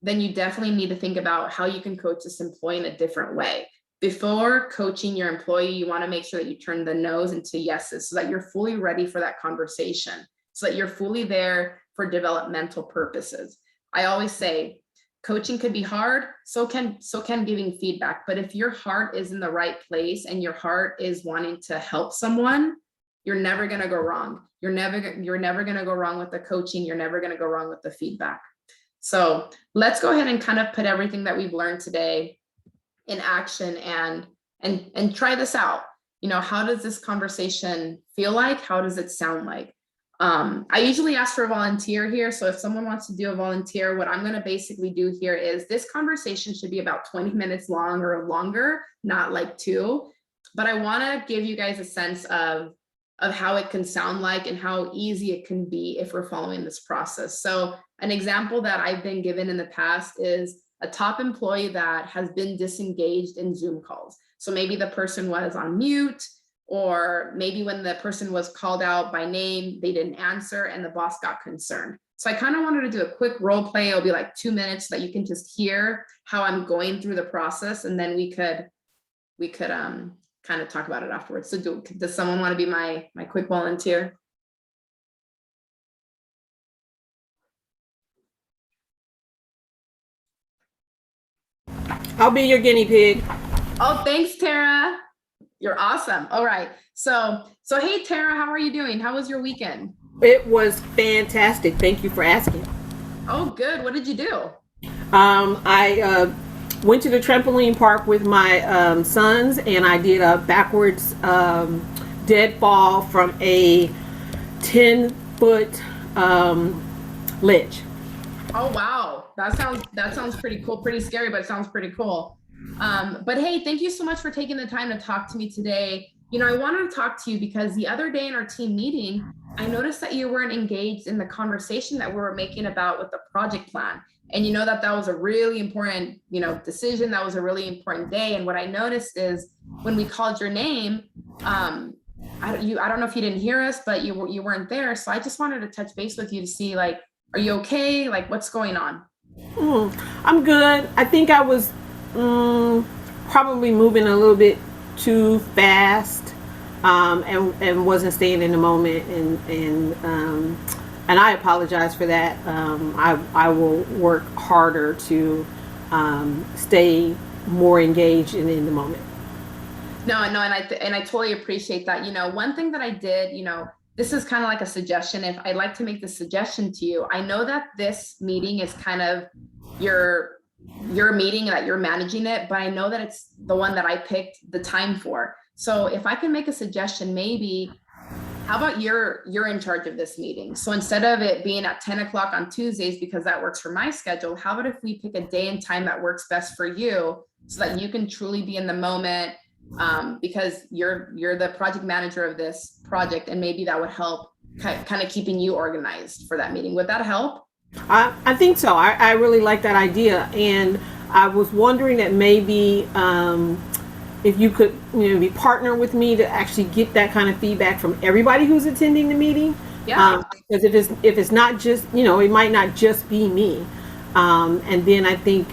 then you definitely need to think about how you can coach this employee in a different way. Before coaching your employee, you want to make sure that you turn the no's into yeses so that you're fully ready for that conversation, so that you're fully there for developmental purposes. I always say coaching could be hard, so can giving feedback. But if your heart is in the right place and your heart is wanting to help someone, you're never going to go wrong. You're never going to go wrong with the coaching. You're never going to go wrong with the feedback. So let's go ahead and kind of put everything that we've learned today in action and try this out. How does this conversation feel like? How does it sound like? I usually ask for a volunteer here. So if someone wants to do a volunteer, what I'm going to basically do here is this conversation should be about 20 minutes long or longer, not like 2. But I want to give you guys a sense of how it can sound like and how easy it can be if we're following this process. So an example that I've been given in the past is a top employee that has been disengaged in Zoom calls. So maybe the person was on mute, or maybe when the person was called out by name, they didn't answer and the boss got concerned. So I kind of wanted to do a quick role play. It'll be like 2 minutes so that you can just hear how I'm going through the process, and then we could kind of talk about it afterwards. So does someone want to be my quick volunteer? I'll be your guinea pig. Oh, thanks, Tara. You're awesome. All right. So hey, Tara, how are you doing? How was your weekend? It was fantastic. Thank you for asking. Oh, good. What did you do? I went to the trampoline park with my sons, and I did a backwards dead fall from a 10-foot ledge. Oh, wow. That sounds pretty cool. Pretty scary, but it sounds pretty cool. But hey, thank you so much for taking the time to talk to me today. I wanted to talk to you because the other day in our team meeting, I noticed that you weren't engaged in the conversation that we were making about with the project plan. And that was a really important, decision. That was a really important day. And what I noticed is when we called your name, I don't know if you didn't hear us, but you weren't there. So I just wanted to touch base with you to see, are you okay? What's going on? I'm good. I think I was probably moving a little bit too fast, and wasn't staying in the moment, and I apologize for that. I will work harder to stay more engaged and in the moment. No, and I totally appreciate that. One thing that I did, this is kind of like a suggestion. If I'd like to make the suggestion to you, I know that this meeting is kind of your meeting, that you're managing it, but I know that it's the one that I picked the time for. So if I can make a suggestion, maybe, how about you're in charge of this meeting? So instead of it being at 10 o'clock on Tuesdays, because that works for my schedule, how about if we pick a day and time that works best for you so that you can truly be in the moment, because you're the project manager of this project, and maybe that would help kind of keeping you organized for that meeting. Would that help? I think so. I really like that idea, and I was wondering that maybe if you could maybe partner with me to actually get that kind of feedback from everybody who's attending the meeting. Yeah. Because if it's not just, it might not just be me, and then I think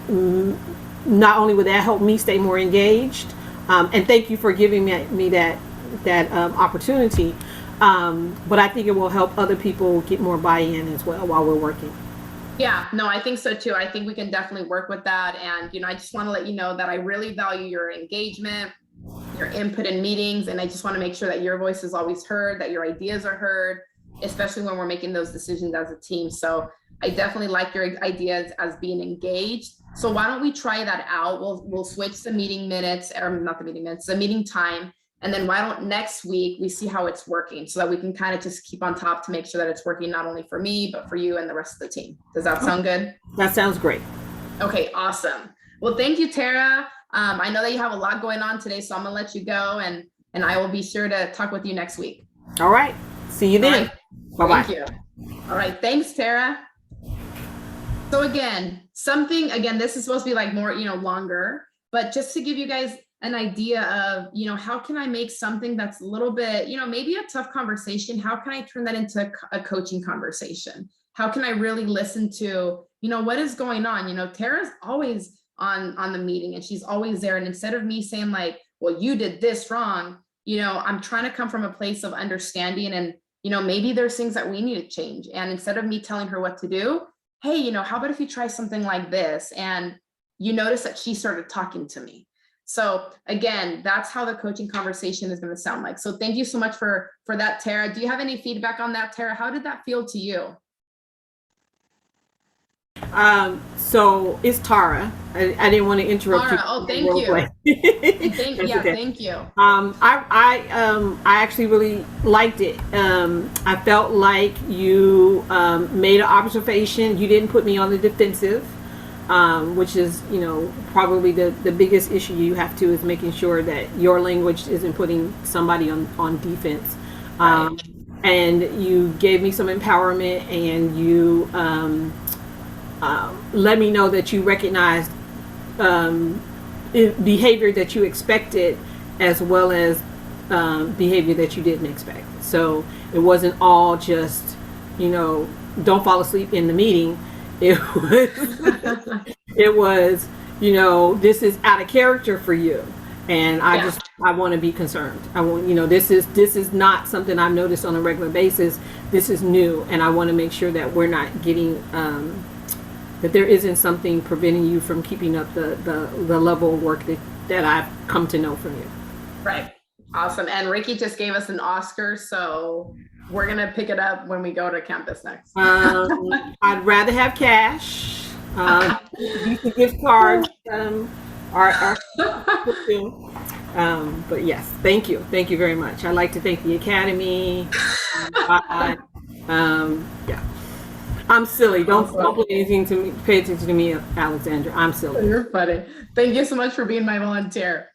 not only would that help me stay more engaged, and thank you for giving me that opportunity, but I think it will help other people get more buy-in as well while we're working. Yeah, no, I think so too. I think we can definitely work with that. And, I just want to let you know that I really value your engagement, your input in meetings. And I just want to make sure that your voice is always heard, that your ideas are heard, especially when we're making those decisions as a team. So I definitely like your ideas as being engaged. So why don't we try that out? We'll switch the meeting minutes, or not the meeting minutes, the meeting time. And then why don't next week we see how it's working, so that we can kind of just keep on top to make sure that it's working not only for me, but for you and the rest of the team. Does that sound good? That sounds great. Okay, awesome. Well, thank you, Tara. I know that you have a lot going on today, so I'm gonna let you go, and I will be sure to talk with you next week. All right. See you then. Right. Bye-bye. Thank you. All right. Thanks, Tara. So again, this is supposed to be more, longer, but just to give you guys an idea of, how can I make something that's a little bit, maybe a tough conversation, how can I turn that into a coaching conversation? How can I really listen to, what is going on? Tara's always on the meeting, and she's always there. And instead of me saying well, you did this wrong, I'm trying to come from a place of understanding, and, maybe there's things that we need to change. And instead of me telling her what to do, hey, how about if you try something like this? And you notice that she started talking to me. So again, that's how the coaching conversation is going to sound like. So thank you so much for that, Tara. Do you have any feedback on that, Tara? How did that feel to you? So it's Tara. I didn't want to interrupt you. Oh, thank you. Thank you. I actually really liked it. I felt like you made an observation. You didn't put me on the defensive, which is, probably the biggest issue you have to, is making sure that your language isn't putting somebody on defense. Right. And you gave me some empowerment, and you let me know that you recognized behavior that you expected, as well as behavior that you didn't expect. So it wasn't all just, don't fall asleep in the meeting. It was, this is out of character for you. And I want to be concerned. I want, this is not something I've noticed on a regular basis. This is new. And I want to make sure that we're not getting, that there isn't something preventing you from keeping up the level of work that I've come to know from you. Right. Awesome. And Ricky just gave us an Oscar, so we're going to pick it up when we go to campus next. I'd rather have cash. Visa gift cards are but yes, thank you. Thank you very much. I'd like to thank the Academy. Yeah. I'm silly. Don't Awesome. pay attention to me, Alexandra. I'm silly. You're funny. Thank you so much for being my volunteer.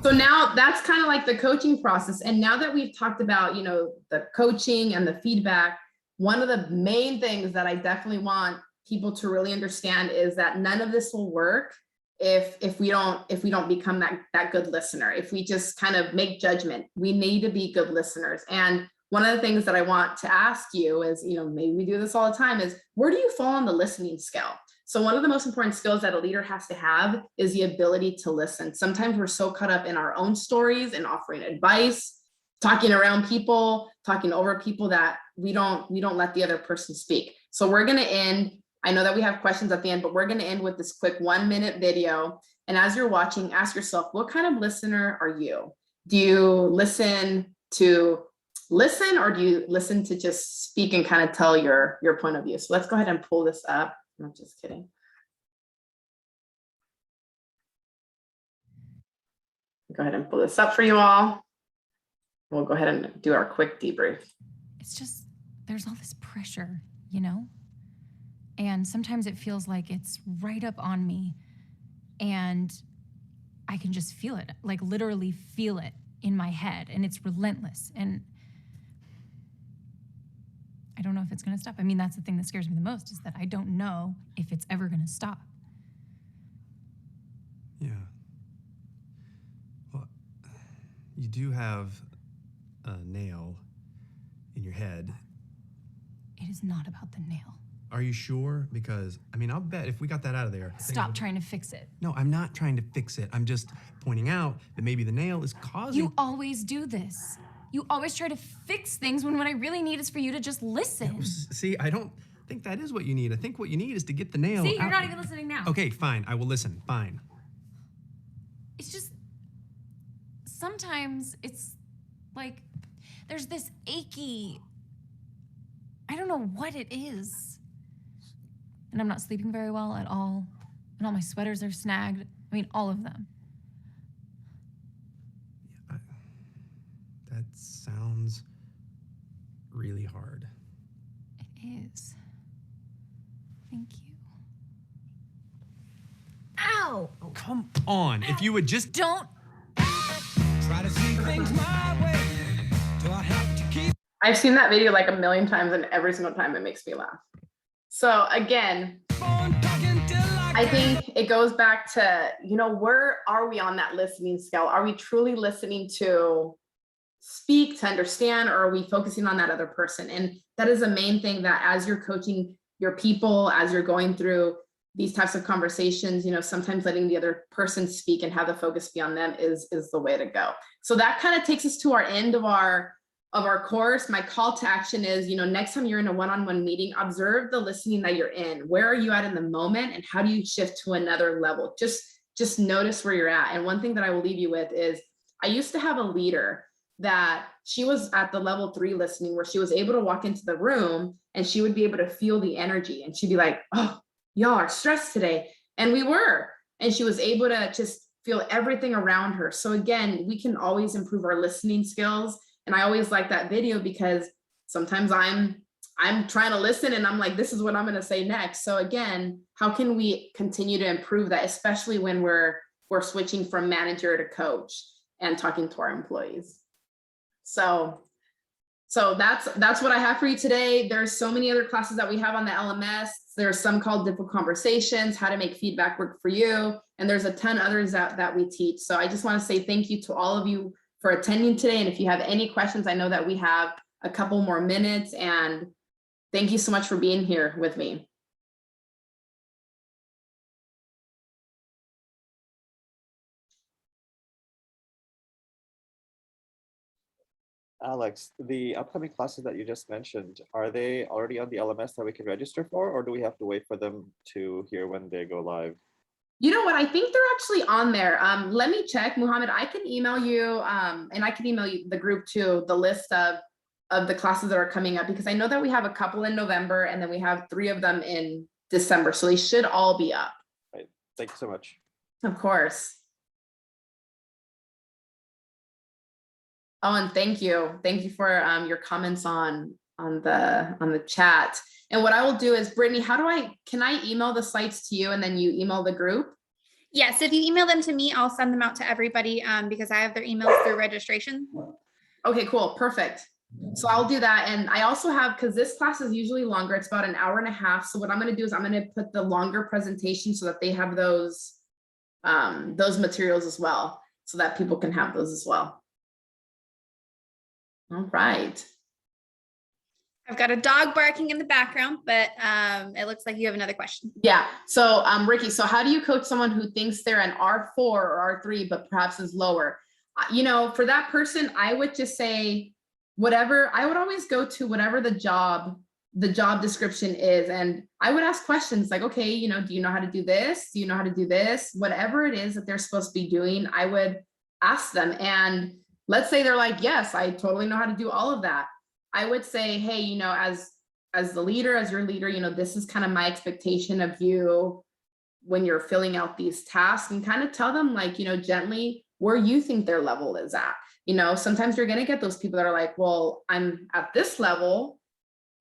So now that's kind of like the coaching process. And now that we've talked about, the coaching and the feedback, one of the main things that I definitely want people to really understand is that none of this will work if we don't become that good listener. If we just kind of make judgment, we need to be good listeners. And one of the things that I want to ask you is, maybe we do this all the time, is where do you fall on the listening scale? So one of the most important skills that a leader has to have is the ability to listen. Sometimes we're so caught up in our own stories and offering advice, talking around people, talking over people, that we don't let the other person speak. So we're going to end. I know that we have questions at the end, but we're going to end with this quick 1-minute video. And as you're watching, ask yourself, what kind of listener are you? Do you listen to listen, or do you listen to just speak and kind of tell your point of view? So let's go ahead and pull this up. I'm just kidding. Go ahead and pull this up for you all. We'll go ahead and do our quick debrief. It's just, there's all this pressure, and sometimes it feels like it's right up on me, and I can just feel it, like literally feel it in my head, and it's relentless. And I don't know if it's going to stop. I mean, that's the thing that scares me the most, is that I don't know if it's ever going to stop. Yeah. Well, you do have a nail in your head. It is not about the nail. Are you sure? Because, I'll bet if we got that out of there. Stop trying to fix it. No, I'm not trying to fix it. I'm just pointing out that maybe the nail is causing. You always do this. You always try to fix things when what I really need is for you to just listen. See, I don't think that is what you need. I think what you need is to get the nail See, you're out. not even listening now. Okay, fine. I will listen. Fine. It's just, sometimes it's like, there's this achy, I don't know what it is. And I'm not sleeping very well at all. And all my sweaters are snagged. All of them. That sounds really hard. It is. Thank you. Ow! Oh, come on. Ow. If you would just... Don't... Try to see things my way. Do I have to keep... I've seen that video like a million times, and every single time it makes me laugh. So again, I think it goes back to, where are we on that listening scale? Are we truly listening to speak, to understand, or are we focusing on that other person? And that is the main thing, that as you're coaching your people, as you're going through these types of conversations, sometimes letting the other person speak and have the focus be on them is the way to go. So that kind of takes us to our end of our course. My call to action is, next time you're in a one-on-one meeting, observe the listening that you're in. Where are you at in the moment, and how do you shift to another level? Just notice where you're at. And one thing that I will leave you with is, I used to have a leader that she was at the level 3 listening, where she was able to walk into the room and she would be able to feel the energy, and she'd be like, oh, y'all are stressed today. And we were, and she was able to just feel everything around her. So again, we can always improve our listening skills. And I always like that video, because sometimes I'm trying to listen and I'm like, this is what I'm going to say next. So again, how can we continue to improve that, especially when we're switching from manager to coach and talking to our employees? So that's what I have for you today. There's so many other classes that we have on the LMS. There's some called Difficult Conversations, how to make feedback work for you. And there's a ton others that we teach. So I just want to say thank you to all of you for attending today. And if you have any questions, I know that we have a couple more minutes, and thank you so much for being here with me. Alex, the upcoming classes that you just mentioned, are they already on the LMS that we can register for, or do we have to wait for them to hear when they go live? You know what? I think they're actually on there. Let me check, Muhammad. I can email you, and I can email you the group too, the list of the classes that are coming up, because I know that we have a couple in November, and then we have 3 of them in December. So they should all be up. Right. Thank you so much. Of course. Oh, and thank you for your comments on the chat. And what I will do is, Brittany, can I email the slides to you and then you email the group? Yes, if you email them to me, I'll send them out to everybody because I have their emails through registration. Okay, cool, perfect. So I'll do that. And I also have, because this class is usually longer, it's about an hour and a half. So what I'm going to do is I'm going to put the longer presentation so that they have those materials as well, so that people can have those as well. All right. I've got a dog barking in the background, but it looks like you have another question. Yeah. So Ricky, so how do you coach someone who thinks they're an R4 or R3, but perhaps is lower? You know, for that person, I would just say, whatever, I would always go to whatever the job description is. And I would ask questions like, okay, you know, do you know how to do this? Do you know how to do this? Whatever it is that they're supposed to be doing, I would ask them. And let's say they're like, yes, I totally know how to do all of that. I would say, hey, you know, as the leader, as your leader, you know, this is kind of my expectation of you when you're filling out these tasks, and kind of tell them, like, you know, gently where you think their level is at. You know, sometimes you're going to get those people that are like, well, I'm at this level,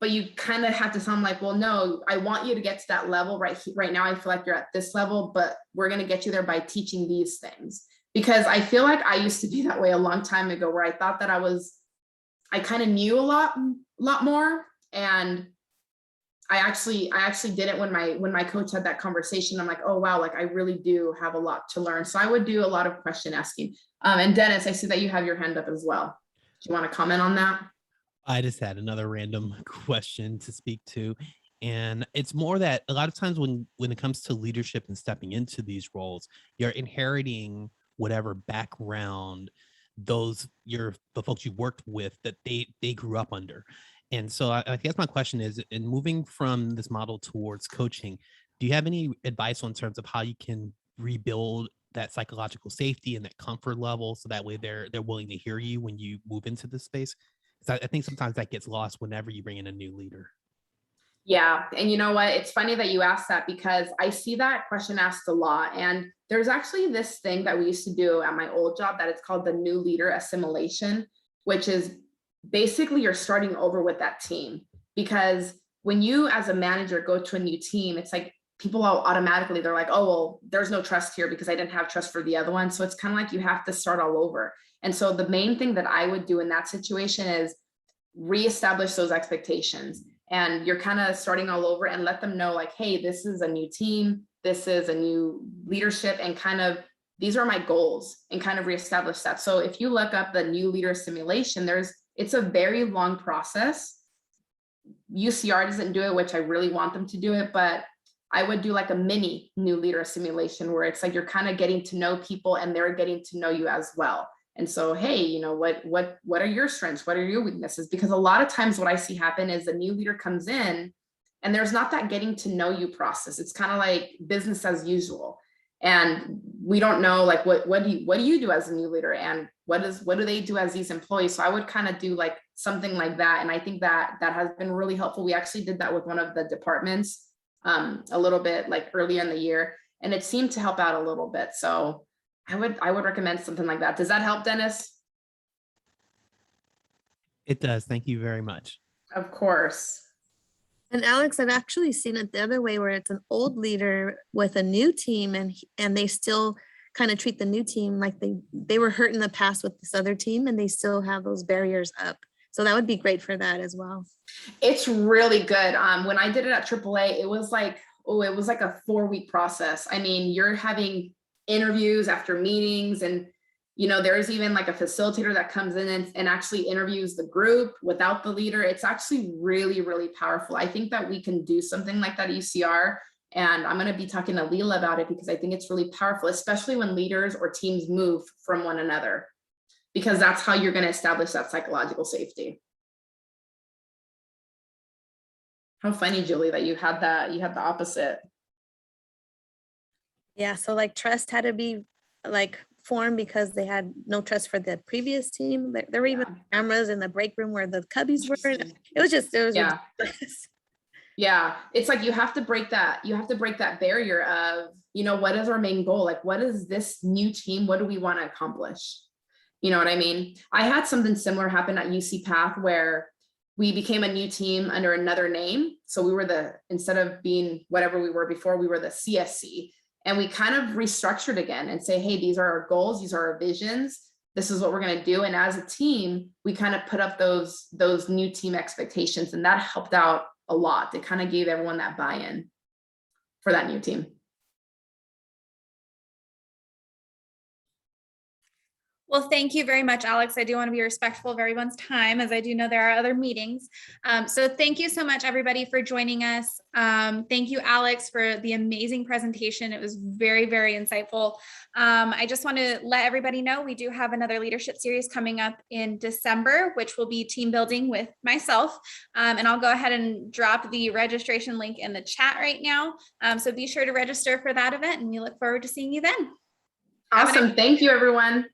but you kind of have to sound like, well, no, I want you to get to that level right now. I feel like you're at this level, but we're going to get you there by teaching these things. Because I feel like I used to be that way a long time ago, where I thought that I kind of knew a lot more. And I actually did it when my coach had that conversation. I'm like, oh, wow, like I really do have a lot to learn. So I would do a lot of question asking. And Dennis, I see that you have your hand up as well. Do you want to comment on that? I just had another random question to speak to. And it's more that a lot of times when it comes to leadership and stepping into these roles, you're inheriting whatever background the folks you worked with that they grew up under. And so I guess my question is, in moving from this model towards coaching, do you have any advice on terms of how you can rebuild that psychological safety and that comfort level, so that way they're willing to hear you when you move into this space? Because I think sometimes that gets lost whenever you bring in a new leader. Yeah. And you know what? It's funny that you asked that, because I see that question asked a lot. And there's actually this thing that we used to do at my old job that it's called the new leader assimilation, which is basically you're starting over with that team. Because when you as a manager go to a new team, it's like people automatically, they're like, oh, well, there's no trust here because I didn't have trust for the other one. So it's kind of like you have to start all over. And so the main thing that I would do in that situation is reestablish those expectations. And you're kind of starting all over, and let them know, like, hey, this is a new team, this is a new leadership, and kind of these are my goals, and kind of reestablish that. So if you look up the new leader simulation, it's a very long process. UCR doesn't do it, which I really want them to do it, but I would do like a mini new leader simulation where it's like you're kind of getting to know people and they're getting to know you as well. And so, hey, you know, what are your strengths? What are your weaknesses? Because a lot of times what I see happen is the new leader comes in and there's not that getting to know you process. It's kind of like business as usual. And we don't know, like, what do you do as a new leader, and what do they do as these employees? So I would kind of do like something like that. And I think that has been really helpful. We actually did that with one of the departments a little bit like earlier in the year, and it seemed to help out a little bit. So I would recommend something like that. Does that help, Dennis? It does. Thank you very much. Of course. And Alex, I've actually seen it the other way, where it's an old leader with a new team, and they still kind of treat the new team like they were hurt in the past with this other team, and they still have those barriers up. So that would be great for that as well. It's really good. When I did it at AAA, it was like a 4-week process. I mean, you're having interviews after meetings, and you know, there's even like a facilitator that comes in and actually interviews the group without the leader. It's actually really, really powerful. I think that we can do something like that at UCR, and I'm going to be talking to Leela about it, because I think it's really powerful, especially when leaders or teams move from one another, because that's how you're going to establish that psychological safety. How funny, Julie, that you had the opposite. Yeah, so like trust had to be like formed because they had no trust for the previous team. There were even cameras in the break room where the cubbies were. It was yeah. ridiculous. Yeah, it's like you have to break that barrier of, you know, what is our main goal? Like, what is this new team? What do we want to accomplish? You know what I mean? I had something similar happen at UC Path, where we became a new team under another name. So we were instead of being whatever we were before, we were the CSC. And we kind of restructured again and say, hey, these are our goals. These are our visions. This is what we're going to do. And as a team, we kind of put up those new team expectations, and that helped out a lot. It kind of gave everyone that buy-in for that new team. Well, thank you very much, Alex. I do want to be respectful of everyone's time, as I do know there are other meetings. So thank you so much, everybody, for joining us. Thank you, Alex, for the amazing presentation. It was very, very insightful. I just want to let everybody know we do have another leadership series coming up in December, which will be team building with myself. And I'll go ahead and drop the registration link in the chat right now. So be sure to register for that event, and we look forward to seeing you then. Awesome. Thank you, everyone.